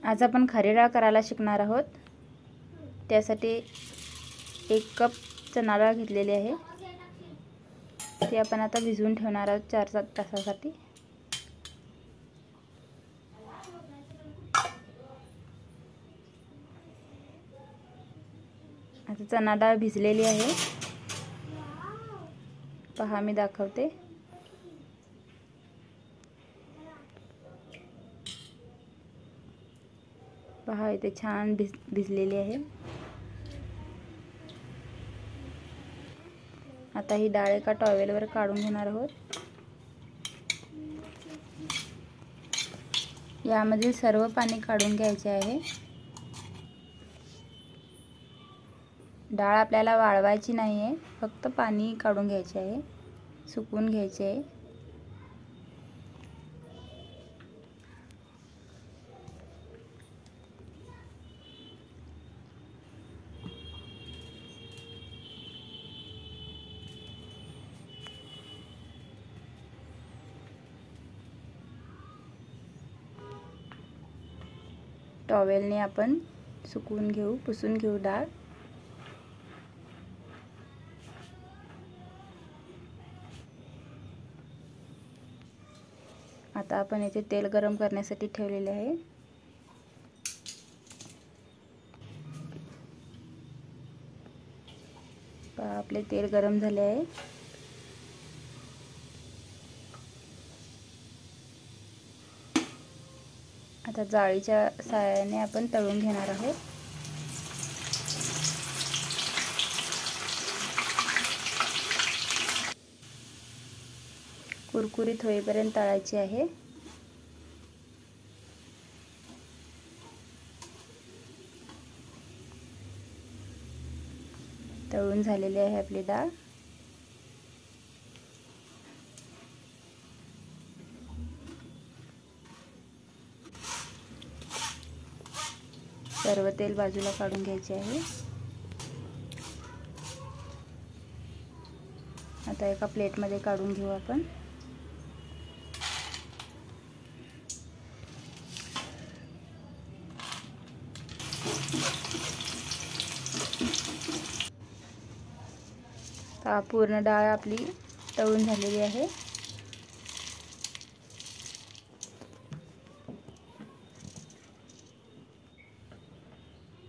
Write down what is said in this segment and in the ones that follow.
आज आपण खारी डाळ करायला शिकणार आहोत। त्यासाठी 1 कप चणा डाळ घेतलेली आहे। ती आपण आता भिजवून ठेवणार आहोत 4-7 तासासाठी। आता चणा डाळ भिजलेली आहे। पहा मी दाखवते। पहा इथे छान भिजलेली आहे। आता ही डाळ एका टॉवेलवर काढून घेणार आहोत। यामधील सर्व पाणी काढून घ्यायचे आहे। डाळ आपल्याला वाळवायची नाही आहे, फक्त पाणी काढून घ्यायचे आहे, सुकवून घ्यायचे आहे। टॉवेलने आपण सुकवून घेऊ, पुसून घेऊ डाळ। आता आपण इथे तेल गरम करण्यासाठी ठेवलेले आहे। आपले तेल गरम झाले आहे। आता जाळीच्या सहाय्याने आपण तळून घेणार आहोत। कुरकुरीत होईपर्यंत तळायचे आहे। तळून झालेली आहे आपली डाळ। सर्व तेल बाजूला काढून घ्यायचे आहे। आता एका प्लेटमध्ये काढून घेऊ आपण। पूर्ण डाळ आपली तळून झालेली आहे।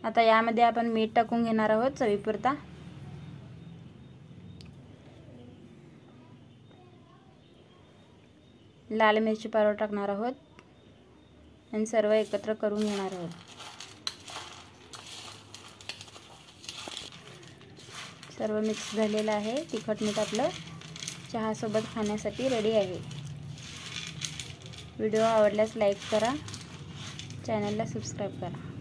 आता यामध्ये आपण मीठ टाकून घेणार आहोत चवीपुरता। लाल मिरची पावडर टाकणार आहोत आणि सर्व एकत्र करून घेणार आहोत। सर्व मिक्स झालेलं आहे। तिखट मीठ आपलं चहा सोबत खाण्यासाठी रेडी आहे। व्हिडिओ आवडल्यास लाईक करा, चॅनलला सबस्क्राईब करा।